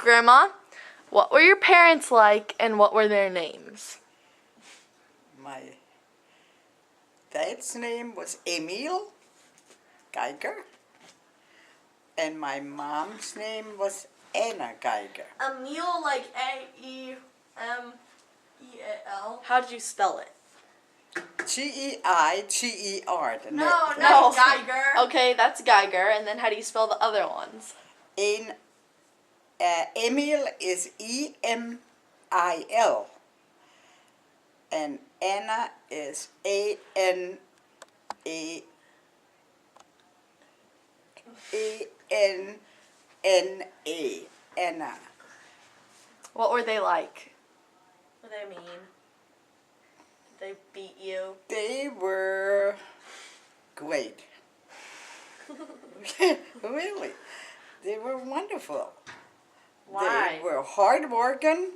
Grandma, what were your parents like and what were their names? My dad's name was Emil Geiger, and my mom's name was Anna Geiger. Emil, like Aemeal. How did you spell it? Geiger. No, That no, is Geiger. Okay, that's Geiger. And then how do you spell the other ones? Emil is Emil, and Anna is Anna. Anna. What were they like? What do they mean? Did they beat you? They were great. Really. They were wonderful. Why? They were hard working.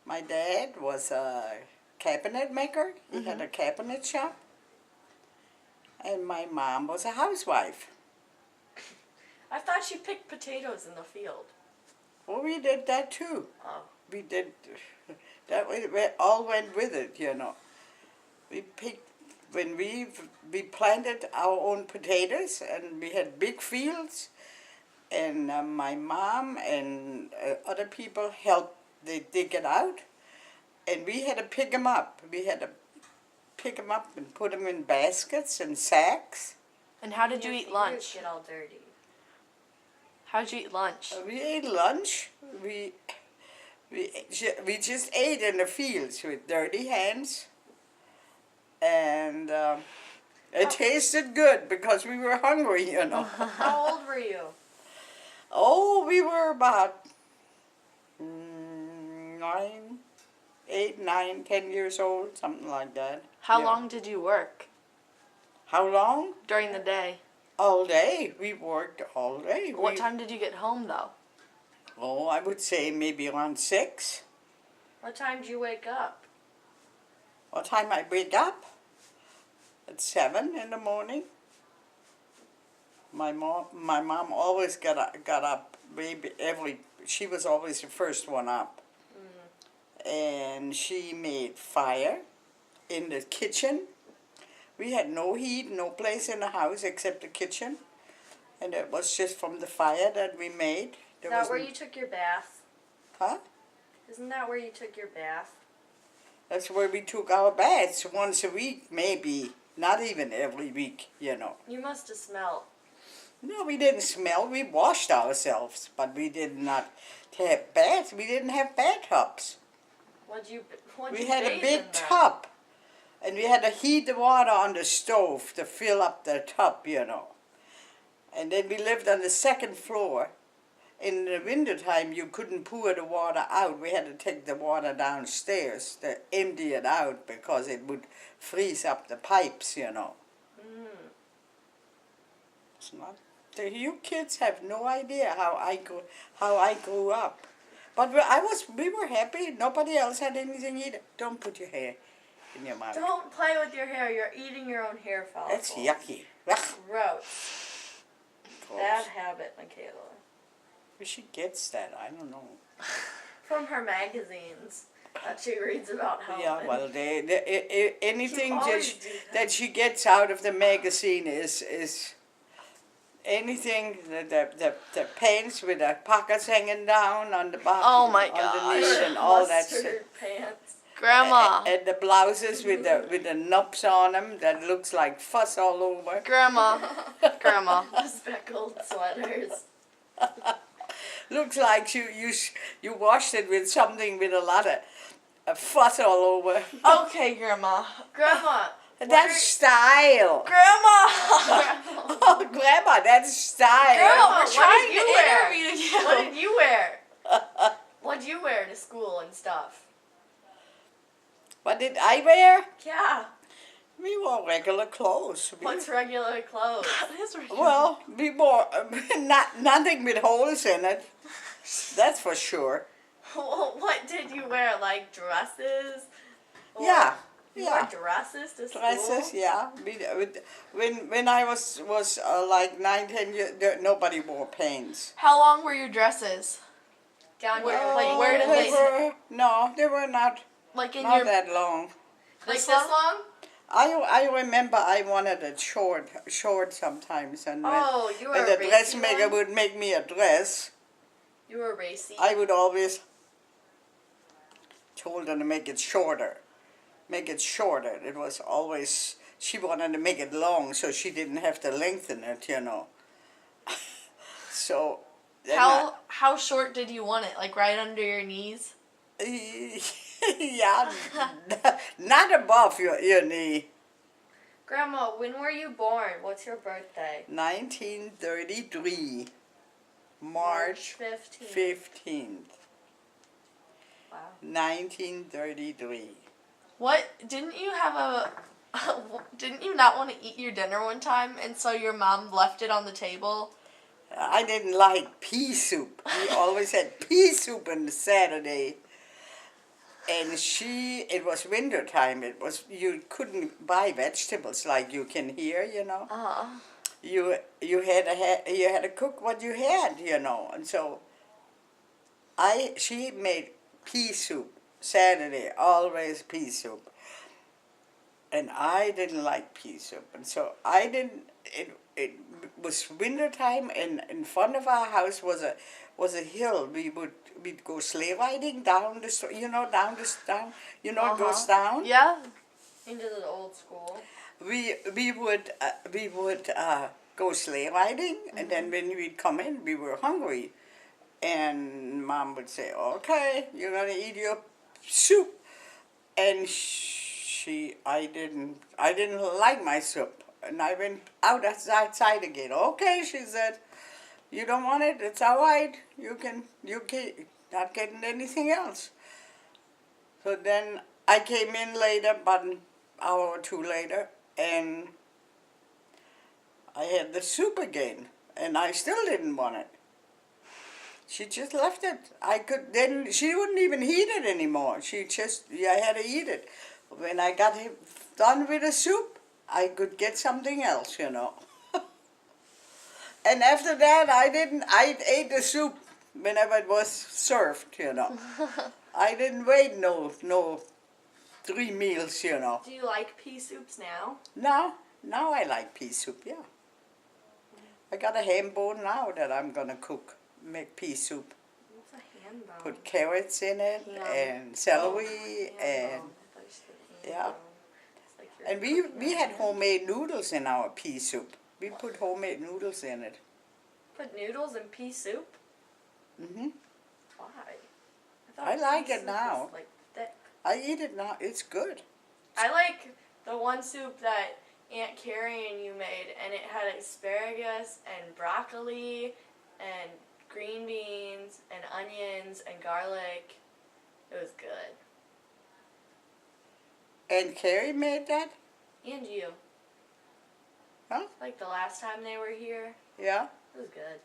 My dad was a cabinet maker. He had a cabinet shop. And my mom was a housewife. I thought she picked potatoes in the field. Well, we did that too. Oh. We did. That we all went with it, you know. We picked, when we planted our own potatoes, and we had big fields, and my mom and other people helped they dig it out, and we had to pick them up. We had to pick them up and put them in baskets and sacks. And how did you eat lunch? Get all dirty. How did you eat lunch? We ate lunch. We just ate in the fields with dirty hands, and it tasted good because we were hungry, you know. How old were you? Oh, we were about 8, 9, 10 years old, something like that. How Yeah. long did you work How long? during the day? All day. We worked all day. What time did you get home, though? Oh, I would say maybe around 6. What time did you wake up? What time I wake up? At 7 in the morning. My mom always got up. Maybe she was always the first one up. And she made fire in the kitchen. We had no heat, no place in the house except the kitchen. And it was just from the fire that we made. Is that where you took your bath? Huh? Isn't that where you took your bath? That's where we took our baths once a week, maybe. Not even every week, you know. You must have smelled. No, we didn't smell. We washed ourselves, but we did not have baths. We didn't have bathtubs. We had a big tub, and we had to heat the water on the stove to fill up the tub, you know. And then we lived on the second floor. In the wintertime, you couldn't pour the water out. We had to take the water downstairs to empty it out because it would freeze up the pipes, you know. It's not. You kids have no idea how I grew up. But we were happy. Nobody else had anything either. Don't put your hair in your mouth. Don't play with your hair. You're eating your own hair follicles. That's yucky. Ugh. Gross. Bad habit, Michaela. Where she gets that, I don't know. From her magazines that she reads about health. Yeah, well, anything You always do that she gets out of the magazine is anything, the pants with the pockets hanging down on the bottom, Oh my underneath, gosh. and all that Mustard shit. pants. Grandma. And the blouses with the nubs on them that looks like fuss all over. Grandma. Grandma. The speckled sweaters. Looks like you washed it with something with a lot of fuss all over. Okay, Grandma. Grandma. That's style. Grandma. Oh, Grandma, that's style. Grandma, Grandma, we're what trying did you to wear? interview you. What did you wear? What did you wear to school and stuff? What did I wear? Yeah. We wore regular clothes. What's regular clothes? That's right. Well, we wore nothing with holes in it. That's for sure. What did you wear? Like dresses? Or Yeah. You Yeah. wore dresses to school? Dresses, yeah. When I was like 9, 10 years, nobody wore pants. How long were your dresses? Down Where- here. like, where did they they- were? No, they were not Like in not your that long. Like This this long? long? I remember I wanted it short sometimes, and Oh, you were when a the racy dressmaker one? would make me a dress, You were racy. I would always told her to make it shorter. Make it shorter. It was always, she wanted to make it long so she didn't have to lengthen it, you know. So. then how short did you want it? Like right under your knees? yeah, not above your knee. Grandma, when were you born? What's your birthday? 1933, March 15th. 15th, Wow. 1933. What didn't you have a didn't you not want to eat your dinner one time and so your mom left it on the table? I didn't like pea soup. We always had pea soup on the Saturday. And it was winter time. It was, you couldn't buy vegetables like you can here, you know. You had to cook what you had, you know. And so she made pea soup Saturday, always pea soup. And I didn't like pea soup, and so I didn't. It was winter time, and in front of our house was a hill. We'd go sleigh riding down the it goes down. Yeah. Into the old school. We would go sleigh riding, and then when we'd come in, we were hungry, and Mom would say, "Okay, you're gonna eat your soup," and I didn't like my soup, and I went outside again. "Okay," she said, "you don't want it? It's all right. You can not getting anything else." So then I came in later, about an hour or two later, and I had the soup again, and I still didn't want it. She just left it. She wouldn't even heat it anymore. I had to eat it. When I got done with the soup, I could get something else, you know. And after that, I ate the soup whenever it was served, you know. I didn't wait no 3 meals, you know. Do you like pea soups now? Now I like pea soup, yeah. I got a ham bone now that I'm gonna cook, make pea soup. What's a ham bone? Put carrots in it, Ham. and celery, Ham and bone. I thought you said ham yeah. bone. It's like you're and cooking we a had ham. homemade noodles in our pea soup. We put homemade noodles in it. Put noodles in pea soup? Mhm. Why? I thought like pea it soup now. was, like, thick. I eat it now. It's good. I like the one soup that Aunt Carrie and you made, and it had asparagus and broccoli and green beans and onions and garlic. It was good. And Carrie made that? And you. Huh? Like the last time they were here. Yeah. It was good.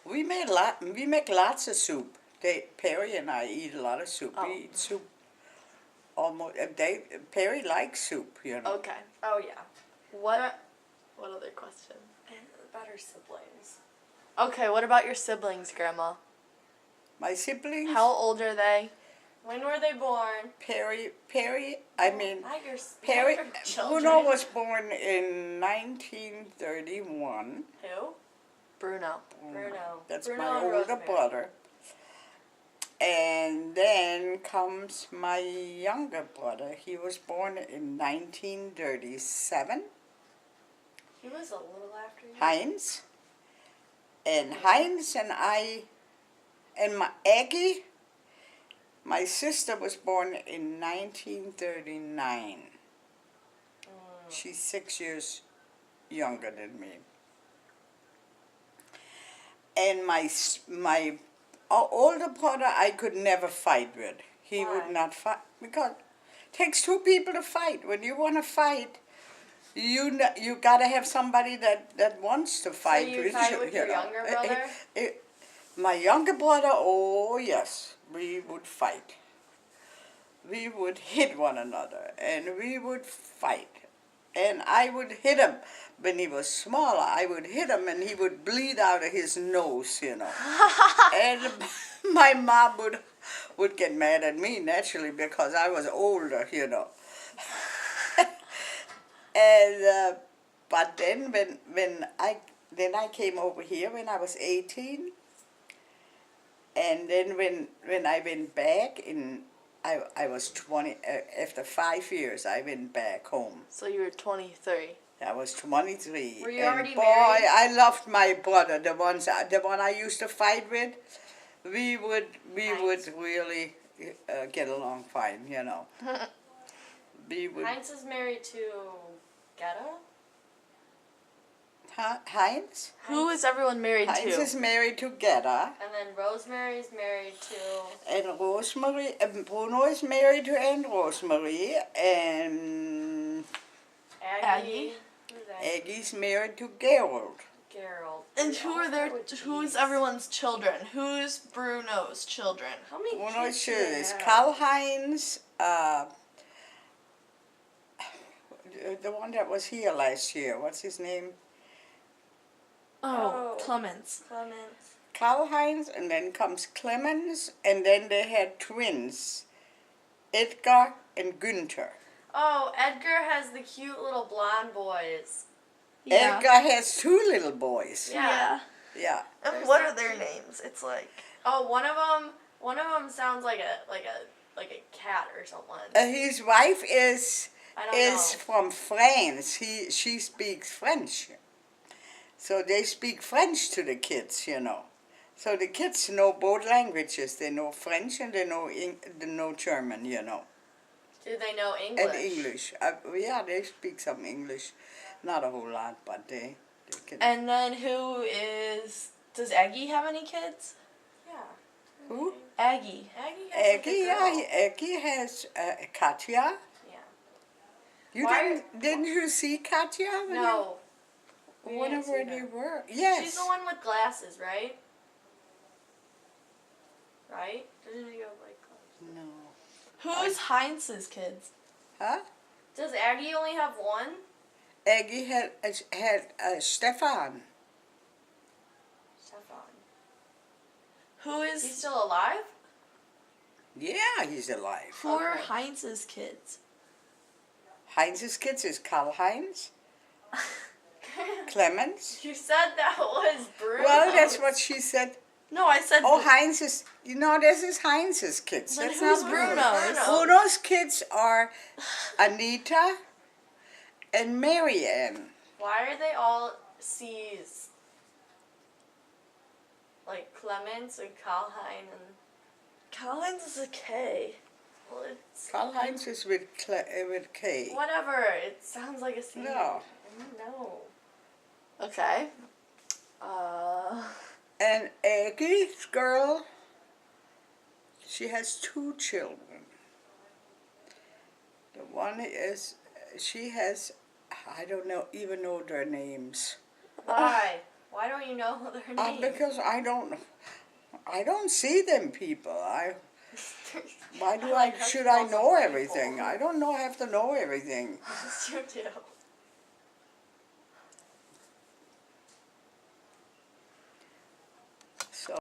We make lots of soup. Perry and I eat a lot of soup. Oh. We eat soup almost. Perry likes soup, you know. Okay. Oh, yeah. What other question? And about her siblings. Okay, what about your siblings, Grandma? My siblings. How old are they? When were they born? Perry. Not your, Perry. not your children. Bruno was born in 1931. Who? Bruno. Bruno. That's Bruno my and older Rosemary. brother. And then comes my younger brother. He was born in 1937. He was a little after you. Heinz. And Heinz and I, and my Aggie, my sister was born in 1939. She's 6 years younger than me. And my older brother I could never fight with. He Why? would not fight because it takes 2 people to fight. When you want to fight, you got to have somebody that wants to fight. So you fight with your know. younger brother? My younger brother, oh yes, we would fight. We would hit one another, and we would fight. and I would hit him. When he was smaller, I would hit him and he would bleed out of his nose, you know. And my mom would get mad at me, naturally, because I was older, you know. And but then when I came over here when I was 18, and then when I went back I was 20. After 5 years, I went back home. So you were 23. I was 23. Were you and already boy, married? I loved my brother, the one I used to fight with. We would really get along fine, you know. We would. Heinz is married to Getta. Huh? Heinz? Who is everyone married Heinz to? is married to Gerda. And then Rosemary's married to. And Rosemary, Bruno is married to Aunt Rosemary, and Aggie? Who's Aggie? Aggie's married to Gerald. Gerald. And They who all are their? start with Who's Gs. everyone's children? Who's Bruno's children? How many Bruno kids do they is have? Karl Heinz, the one that was here last year. What's his name? Oh, Oh. Clemens. Clemens. Karl Heinz, and then comes Clemens, and then they had twins, Edgar and Günther. Oh, Edgar has the cute little blonde boys. Yeah. Edgar has 2 little boys. Yeah. Yeah. And They're what so are their cute. names? It's like. Oh, one of them sounds like a cat or someone. His wife is I don't is know. from France. She speaks French, so they speak French to the kids, you know. So the kids know both languages. They know French and they know German, you know, Do they know English? and English. Yeah, they speak some English, not a whole lot, but they can. And then who is? Does Aggie have any kids? Yeah. Who? Aggie. Aggie has Aggie, like a yeah, girl. Aggie has Katya. Yeah. You Why- didn't you see Katya? when you- No. We Wonder didn't see where her. they were. Yes. She's the one with glasses, right? Right? Doesn't she have like glasses? No. Who's Heinz's kids? Huh? Does Aggie only have one? Aggie had Stefan. Stefan. Who He's is? still alive? Yeah, he's alive. Who are Okay. Heinz's kids? Heinz's kids is Karl Heinz, Clemens. You said that was Bruno. Well, that's what she said. No, I said. Oh, Heinz's. You know, this is Heinz's kids. Then That's who's not Bruno's? Bruno's kids are Anita and Marianne. Why are they all C's? Like Clemens and Karl-Heinz and Collins is a K. well, it's Karl Heinz is with K. whatever. It sounds like a C. No. No. Okay. And Aggie's girl, she has 2 children. The one is, she has, I don't even know their names. Why? Why don't you know their names? Because I don't see them people. Why do like how should she I calls them know people. everything? I don't have to know everything. Yes, you do.